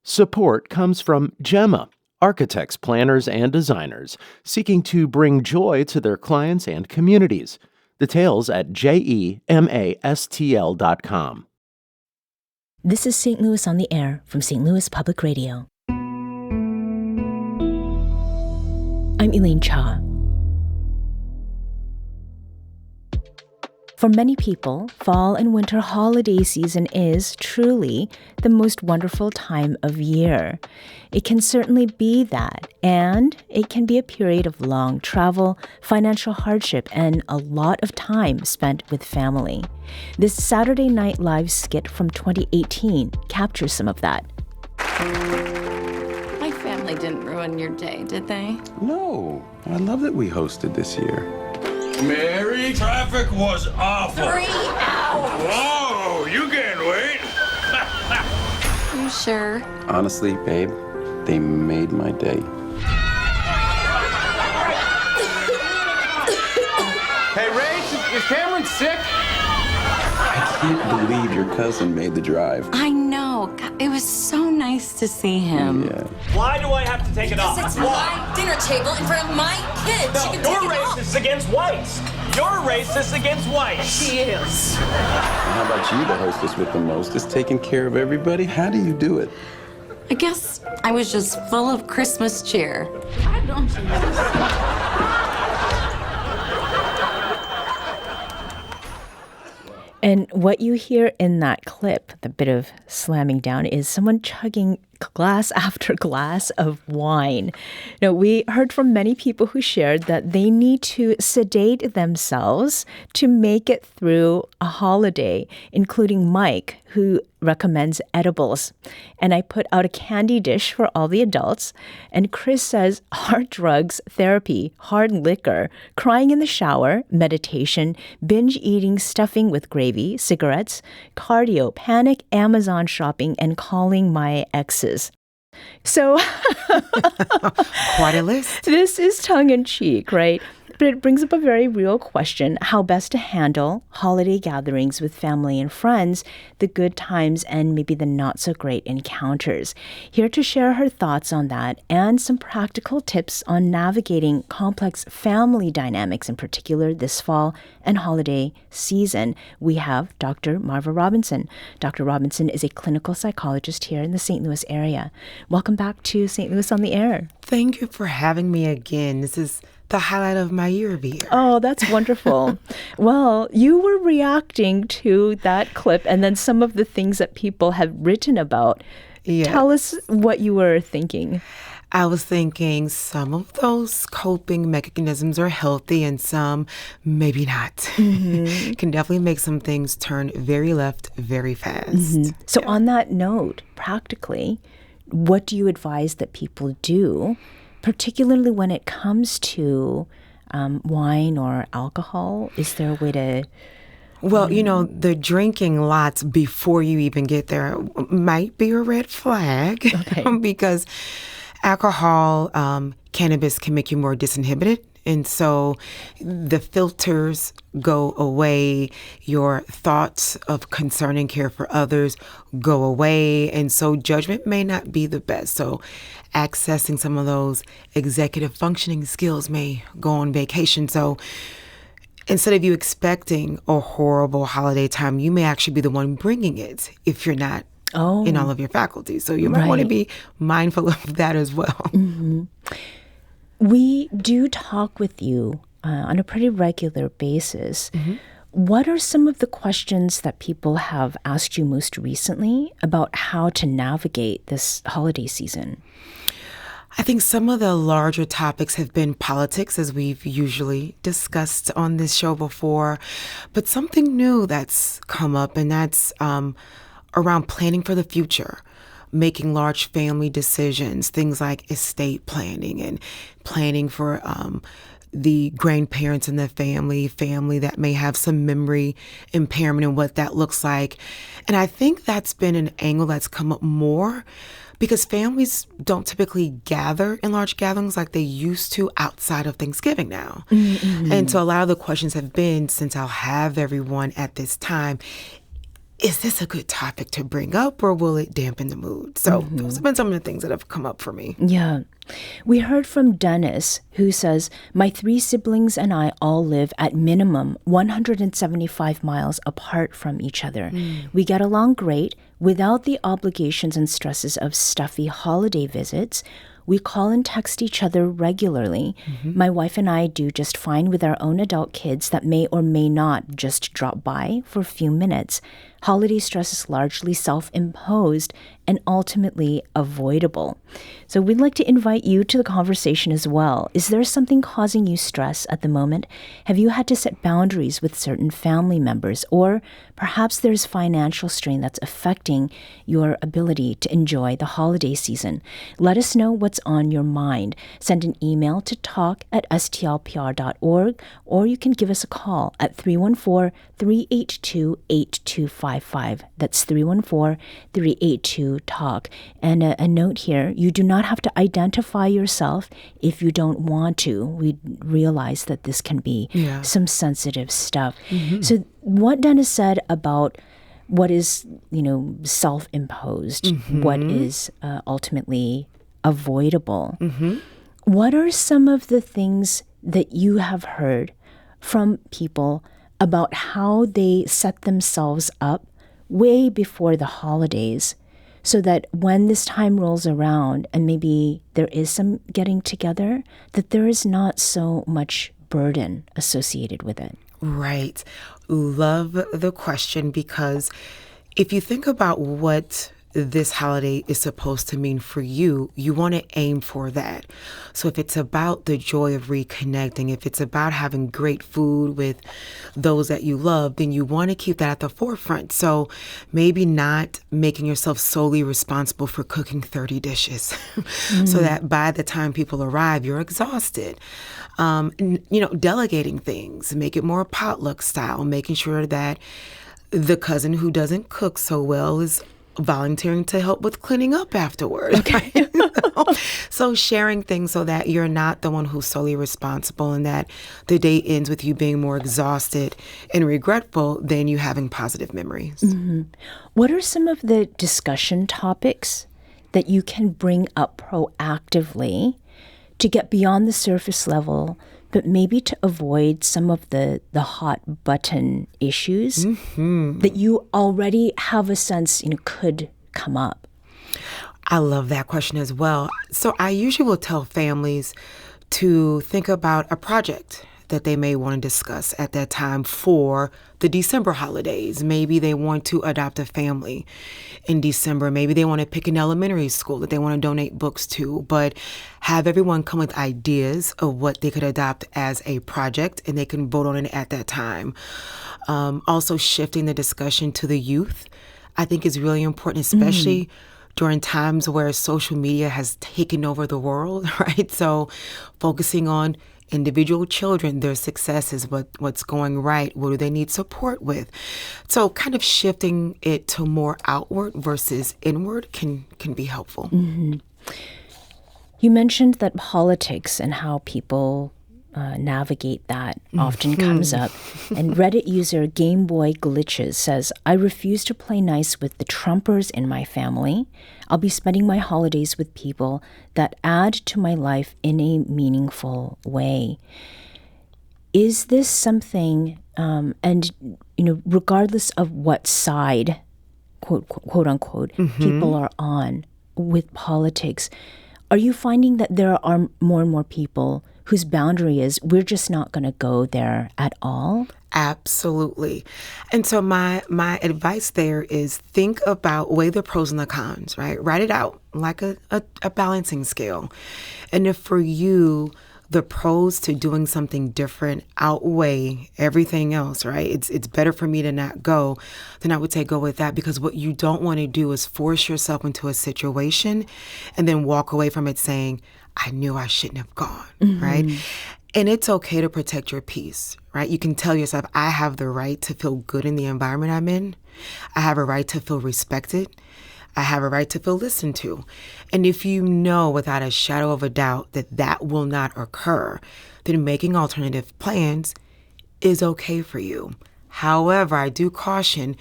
Support comes from Gemma, architects, planners, and designers seeking to bring joy to their clients and communities. Details at gemastl.com. This is St. Louis on the Air from St. Louis Public Radio. I'm Elaine Cha. For many people, fall and winter holiday season is truly the most wonderful time of year. It can certainly be that, and it can be a period of long travel, financial hardship, and a lot of time spent with family. This Saturday Night Live skit from 2018 captures some of that. My family didn't ruin your day, did they? No, I love that we hosted this year. Mary, traffic was awful. 3 hours. Whoa, you can't wait. You sure? Honestly, babe, they made my day. Hey, Rach, is Cameron sick? I can't believe your cousin made the drive. I know. God, it was so nice to see him. Yeah. Why do I have to take it off? It's my dinner table in front of my kids. No, you can you're take it off. racist against whites. You're racist against whites. She is. And how about you, the hostess with the most, is taking care of everybody? How do you do it? I guess I was just full of Christmas cheer. I don't And what you hear in that clip, the bit of slamming down, is someone chugging glass after glass of wine. Now, we heard from many people who shared that they need to sedate themselves to make it through a holiday, including Mike, who recommends edibles. And I put out a candy dish for all the adults. And Chris says hard drugs, therapy, hard liquor, crying in the shower, meditation, binge eating, stuffing with gravy, cigarettes, cardio, panic, Amazon shopping, and calling my exes. So quite a list. This is tongue-in-cheek, right? But it brings up a very real question: how best to handle holiday gatherings with family and friends, the good times and maybe the not-so-great encounters. Here to share her thoughts on that and some practical tips on navigating complex family dynamics, in particular this fall and holiday season, we have Dr. Marva Robinson. Dr. Robinson is a clinical psychologist here in the St. Louis area. Welcome back to St. Louis on the Air. Thank you for having me again. This is the highlight of my year of the year. Oh, that's wonderful. Well, you were reacting to that clip and then some of the things that people have written about. Yes. Tell us what you were thinking. I was thinking some of those coping mechanisms are healthy and some maybe not. Mm-hmm. Can definitely make some things turn very left very fast. Mm-hmm. So on that note, practically, what do you advise that people do, particularly when it comes to wine or alcohol? Is there a way to... Well, you know, the drinking lots before you even get there might be a red flag. Okay. Because alcohol, cannabis can make you more disinhibited. And so the filters go away, your thoughts of concern and care for others go away, and so judgment may not be the best. So accessing some of those executive functioning skills may go on vacation. So instead of you expecting a horrible holiday time, you may actually be the one bringing it if you're not in all of your faculties. So you might want to be mindful of that as well. Mm-hmm. We do talk with you on a pretty regular basis. Mm-hmm. What are some of the questions that people have asked you most recently about how to navigate this holiday season? I think some of the larger topics have been politics, as we've usually discussed on this show before. But something new that's come up, and that's around planning for the future. Making large family decisions, things like estate planning and planning for the grandparents in the family that may have some memory impairment and what that looks like. And I think that's been an angle that's come up more because families don't typically gather in large gatherings like they used to outside of Thanksgiving now. Mm-hmm. And so a lot of the questions have been, since I'll have everyone at this time, is this a good topic to bring up or will it dampen the mood? So those have been some of the things that have come up for me. Yeah. We heard from Dennis, who says, my 3 siblings and I all live at minimum 175 miles apart from each other. We get along great without the obligations and stresses of stuffy holiday visits. We call and text each other regularly. My wife and I do just fine with our own adult kids that may or may not just drop by for a few minutes. Holiday stress is largely self-imposed and ultimately avoidable. So we'd like to invite you to the conversation as well. Is there something causing you stress at the moment? Have you had to set boundaries with certain family members? Or perhaps there's financial strain that's affecting your ability to enjoy the holiday season. Let us know what's on your mind. Send an email to talk@stlpr.org, or you can give us a call at 314-382-8255. That's 314-382-TALK. And a note here, you do not have to identify yourself if you don't want to. We realize that this can be some sensitive stuff. So what Dennis said about what is, self-imposed, what is ultimately avoidable. What are some of the things that you have heard from people about how they set themselves up way before the holidays so that when this time rolls around and maybe there is some getting together, that there is not so much burden associated with it? Right. Love the question, because if you think about what this holiday is supposed to mean for you, you want to aim for that. So if it's about the joy of reconnecting, if it's about having great food with those that you love, then you want to keep that at the forefront. So maybe not making yourself solely responsible for cooking 30 dishes so that by the time people arrive, you're exhausted. Delegating things, make it more potluck style, making sure that the cousin who doesn't cook so well is volunteering to help with cleaning up afterward. Okay. So sharing things so that you're not the one who's solely responsible and that the day ends with you being more exhausted and regretful than you having positive memories. What are some of the discussion topics that you can bring up proactively to get beyond the surface level, but maybe to avoid some of the hot button issues that you already have a sense could come up? I love that question as well. So I usually will tell families to think about a project that they may want to discuss at that time for the December holidays. Maybe they want to adopt a family in December. Maybe they want to pick an elementary school that they want to donate books to, but have everyone come with ideas of what they could adopt as a project, and they can vote on it at that time. Also shifting the discussion to the youth, I think is really important, especially during times where social media has taken over the world, right? So focusing on individual children, their successes, what's going right, what do they need support with. So kind of shifting it to more outward versus inward can be helpful. You mentioned that politics and how people navigate that often comes up. And Reddit user Gameboy Glitches says, I refuse to play nice with the Trumpers in my family. I'll be spending my holidays with people that add to my life in a meaningful way. Is this something, regardless of what side, quote unquote, people are on with politics, are you finding that there are more and more people whose boundary is we're just not going to go there at all? Absolutely. And so my advice there is weigh the pros and the cons, right? Write it out like a balancing scale. And if for you, the pros to doing something different outweigh everything else, right? It's better for me to not go, then I would say go with that, because what you don't want to do is force yourself into a situation and then walk away from it saying, I knew I shouldn't have gone, right? And it's okay to protect your peace, right? You can tell yourself, I have the right to feel good in the environment I'm in. I have a right to feel respected. I have a right to feel listened to. And if you know without a shadow of a doubt that that will not occur, then making alternative plans is okay for you. However, I do caution,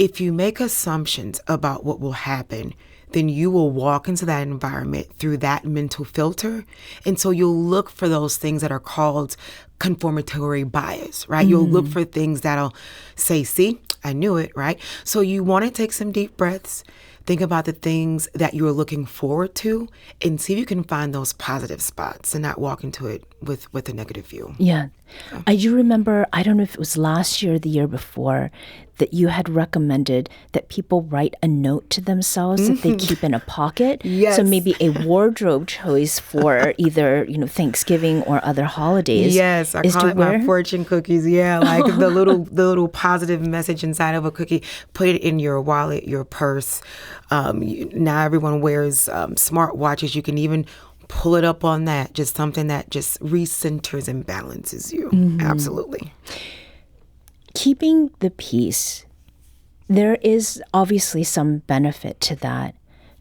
if you make assumptions about what will happen, then you will walk into that environment through that mental filter. And so you'll look for those things that are called confirmatory bias, right? You'll look for things that'll say, see, I knew it, right? So you want to take some deep breaths, think about the things that you're looking forward to, and see if you can find those positive spots and not walk into it with a negative view. Yeah. I do remember, I don't know if it was last year or the year before, that you had recommended that people write a note to themselves that they keep in a pocket. Yes. So maybe a wardrobe choice for either, Thanksgiving or other holidays. Yes, I call it my fortune cookies. Yeah, like the little positive message inside of a cookie. Put it in your wallet, your purse. Now everyone wears smart watches. You can even pull it up on that. Just something that just recenters and balances you. Absolutely. Keeping the peace, there is obviously some benefit to that.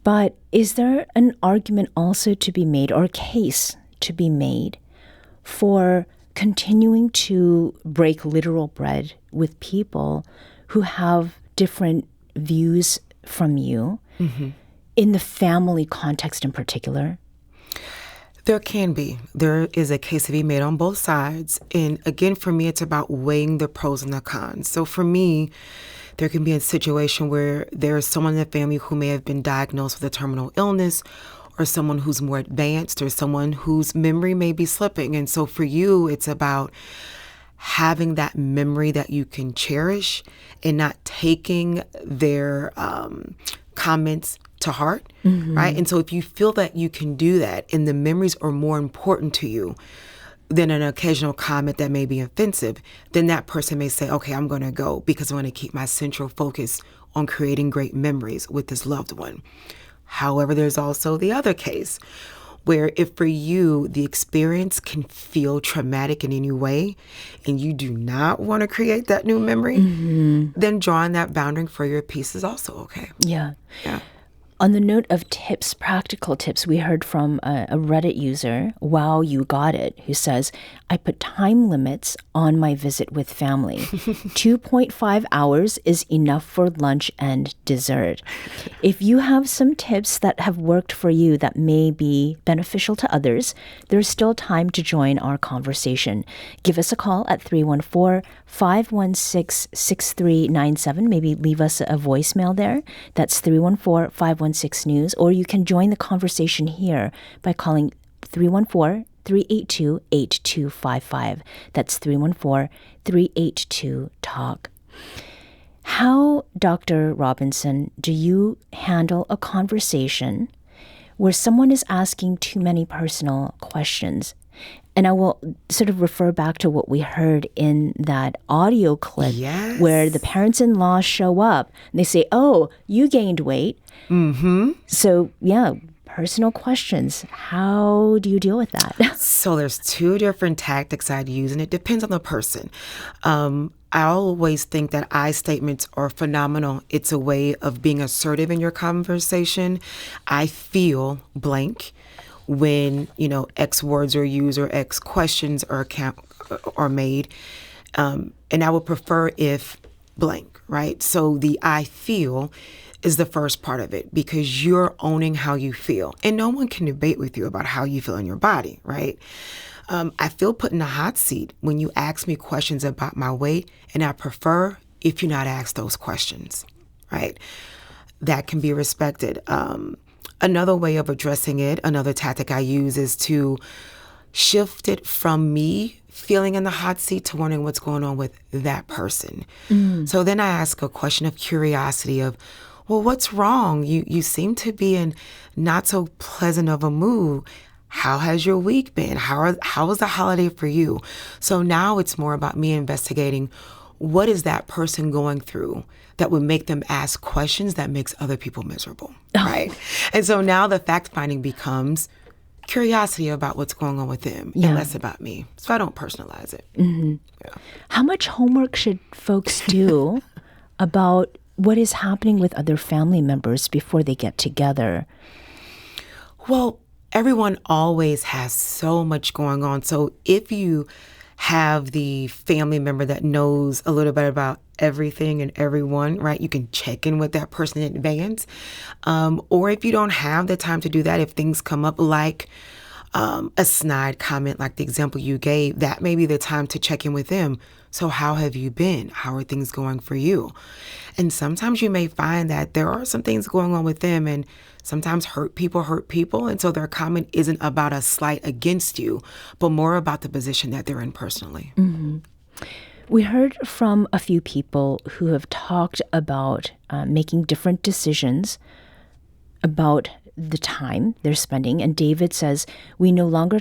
But is there an argument also to be made, or a case to be made, for continuing to break literal bread with people who have different views from you, in the family context in particular? There can be. There is a case to be made on both sides. And again, for me, it's about weighing the pros and the cons. So for me, there can be a situation where there's someone in the family who may have been diagnosed with a terminal illness, or someone who's more advanced, or someone whose memory may be slipping. And so for you, it's about having that memory that you can cherish and not taking their comments to heart, right? And so if you feel that you can do that and the memories are more important to you than an occasional comment that may be offensive, then that person may say, okay, I'm going to go because I want to keep my central focus on creating great memories with this loved one. However, there's also the other case where if for you the experience can feel traumatic in any way and you do not want to create that new memory, then drawing that boundary for your peace is also okay. Yeah. Yeah. On the note of tips, practical tips, we heard from a Reddit user, Wow You Got It, who says, I put time limits on my visit with family. 2.5 hours is enough for lunch and dessert. If you have some tips that have worked for you that may be beneficial to others, there's still time to join our conversation. Give us a call at 314-516-6397. Maybe leave us a voicemail there. That's 314-516-NEWS. Or you can join the conversation here by calling 314-382-8255. That's 314-382-TALK. How, Dr. Robinson, do you handle a conversation where someone is asking too many personal questions? And I will sort of refer back to what we heard in that audio clip where the parents-in-law show up and they say, oh, you gained weight. So, yeah, personal questions. How do you deal with that? So there's two different tactics I'd use, and it depends on the person. I always think that I statements are phenomenal. It's a way of being assertive in your conversation. I feel blank when, X words are used or X questions are made. And I would prefer if blank, right? So the I feel is the first part of it because you're owning how you feel. And no one can debate with you about how you feel in your body, right? I feel put in a hot seat when you ask me questions about my weight, and I prefer if you're not asked those questions, right? That can be respected. Another way of addressing it, another tactic I use is to shift it from me feeling in the hot seat to wondering what's going on with that person. So then I ask a question of curiosity of, well, what's wrong? You seem to be in not so pleasant of a mood. How has your week been? How was the holiday for you? So now it's more about me investigating what is that person going through that would make them ask questions that makes other people miserable, right? And so now the fact-finding becomes curiosity about what's going on with them and less about me. So I don't personalize it. Yeah. How much homework should folks do about what is happening with other family members before they get together? Well, everyone always has so much going on. So if you have the family member that knows a little bit about everything and everyone, right? You can check in with that person in advance. Or if you don't have the time to do that, if things come up like a snide comment, like the example you gave, that may be the time to check in with them. So how have you been? How are things going for you? And sometimes you may find that there are some things going on with them, and sometimes hurt people. And so their comment isn't about a slight against you, but more about the position that they're in personally. Mm-hmm. We heard from a few people who have talked about making different decisions about the time they're spending. And David says, we no longer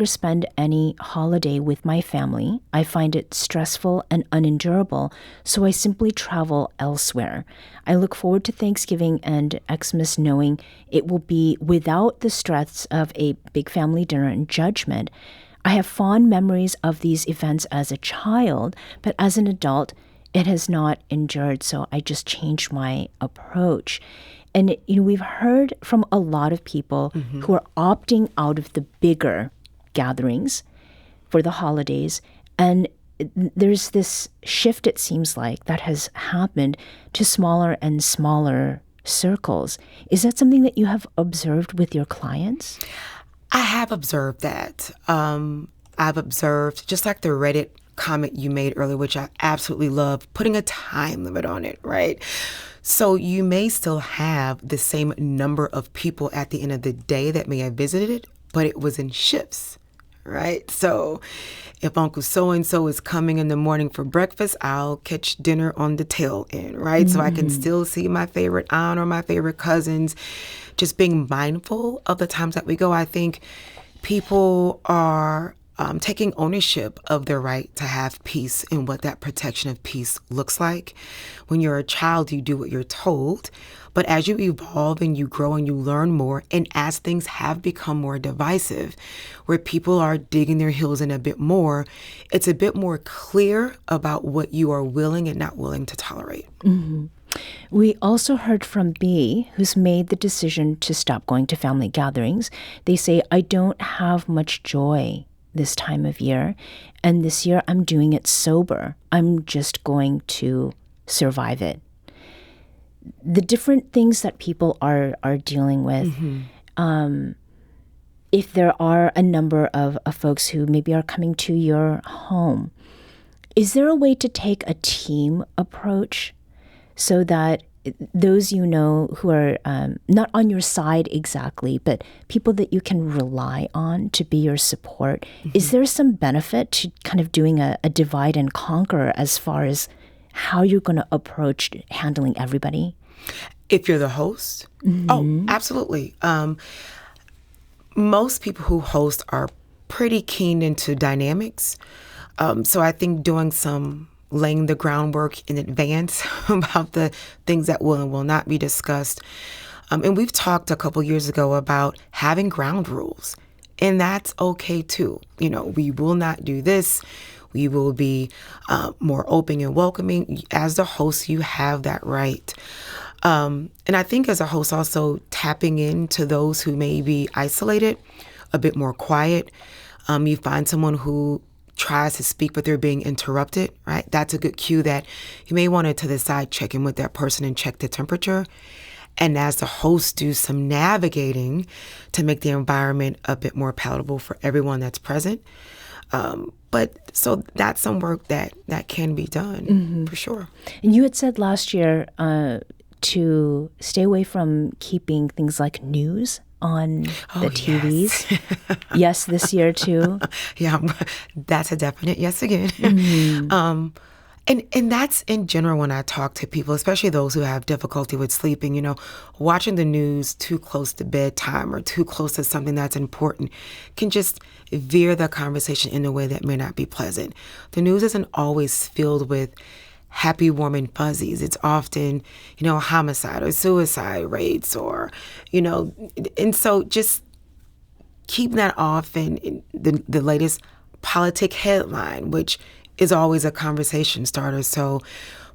spend any holiday with my family. I find it stressful and unendurable, so I simply travel elsewhere. I look forward to Thanksgiving and Xmas knowing it will be without the stress of a big family dinner and judgment. I have fond memories of these events as a child, but as an adult, it has not endured, so I just changed my approach. And we've heard from a lot of people who are opting out of the bigger gatherings for the holidays. And there's this shift, it seems like, that has happened to smaller and smaller circles. Is that something that you have observed with your clients? I have observed that. I've observed, just like the Reddit comment you made earlier, which I absolutely love, putting a time limit on it, right? So you may still have the same number of people at the end of the day that may have visited it, but it was in shifts, right? So if Uncle so-and-so is coming in the morning for breakfast, I'll catch dinner on the tail end, right? So I can still see my favorite aunt or my favorite cousins. Just being mindful of the times that we go. I think people are taking ownership of their right to have peace and what that protection of peace looks like. When you're a child, you do what you're told. But as you evolve and you grow and you learn more, and as things have become more divisive, where people are digging their heels in a bit more, it's a bit more clear about what you are willing and not willing to tolerate. Mm-hmm. We also heard from B, who's made the decision to stop going to family gatherings. They say, I don't have much joy this time of year, and this year I'm doing it sober. I'm just going to survive it. The different things that people are dealing with, if there are a number of folks who maybe are coming to your home, is there a way to take a team approach so that those who are not on your side exactly, but people that you can rely on to be your support, is there some benefit to kind of doing a divide and conquer as far as how you're going to approach handling everybody? If you're the host? Oh, absolutely. Most people who host are pretty keen into dynamics. So I think laying the groundwork in advance about the things that will and will not be discussed. And we've talked a couple years ago about having ground rules, and that's okay too. We will not do this. We will be more open and welcoming. As the host, you have that right. And I think as a host also tapping into those who may be isolated, a bit more quiet. You find someone who tries to speak, but they're being interrupted, right? That's a good cue that you may want to the side, check in with that person and check the temperature. And as the host, do some navigating to make the environment a bit more palatable for everyone that's present. But so that's some work that can be done for sure. And you had said last year to stay away from keeping things like news on the TVs. Yes, this year too. Yeah, that's a definite yes again. And that's in general when I talk to people, especially those who have difficulty with sleeping, watching the news too close to bedtime or too close to something that's important can just veer the conversation in a way that may not be pleasant. The news isn't always filled with happy, warm, and fuzzies. It's often, homicide or suicide rates or, and so just keep that off and the latest politic headline, which is always a conversation starter. So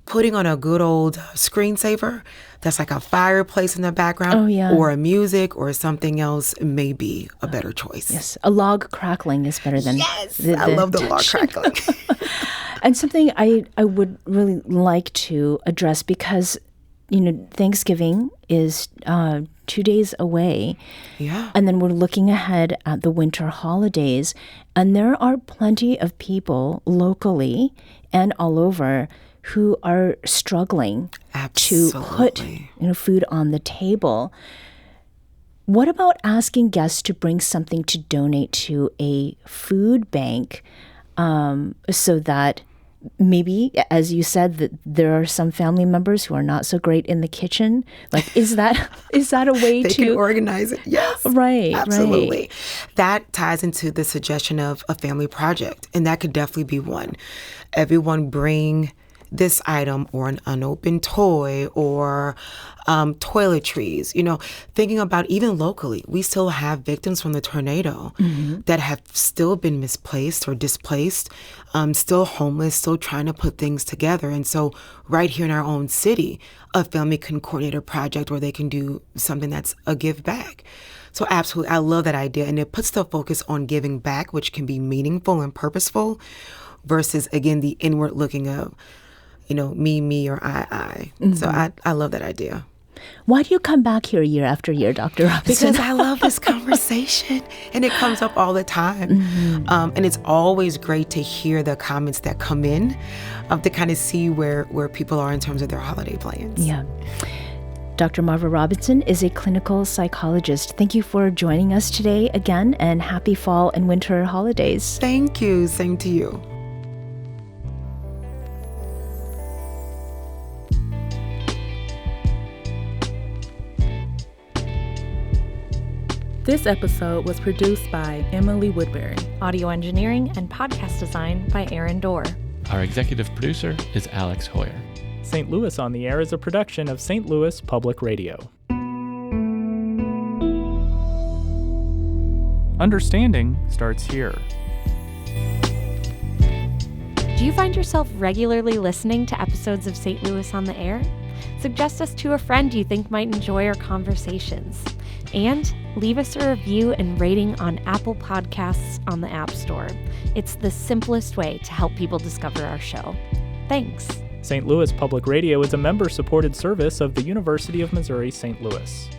putting on a good old screensaver that's like a fireplace in the background or a music or something else may be a better choice. Yes, a log crackling is better than I love the log crackling. And something I would really like to address, because, Thanksgiving is 2 days away. Yeah. And then we're looking ahead at the winter holidays. And there are plenty of people locally and all over who are struggling to put food on the table. What about asking guests to bring something to donate to a food bank, so that maybe, as you said, that there are some family members who are not so great in the kitchen? Like, is that a way they to can organize it? Yes, right, absolutely. Right. That ties into the suggestion of a family project, and that could definitely be one. Everyone bring this item or an unopened toy or toiletries, thinking about even locally, we still have victims from the tornado that have still been misplaced or displaced, still homeless, still trying to put things together. And so right here in our own city, a family can coordinate a project where they can do something that's a give back. So absolutely, I love that idea. And it puts the focus on giving back, which can be meaningful and purposeful versus, again, the inward looking of, me or I. So I love that idea. Why do you come back here year after year, Dr. Robinson? Because I love this conversation, and it comes up all the time. And it's always great to hear the comments that come in, to kind of see where people are in terms of their holiday plans. Yeah. Dr. Marva Robinson is a clinical psychologist. Thank you for joining us today again, and happy fall and winter holidays. Thank you. Same to you. This episode was produced by Emily Woodbury. Audio engineering and podcast design by Aaron Dorr. Our executive producer is Alex Hoyer. St. Louis on the Air is a production of St. Louis Public Radio. Understanding starts here. Do you find yourself regularly listening to episodes of St. Louis on the Air? Suggest us to a friend you think might enjoy our conversations. And leave us a review and rating on Apple Podcasts on the App Store. It's the simplest way to help people discover our show. Thanks. St. Louis Public Radio is a member-supported service of the University of Missouri St. Louis.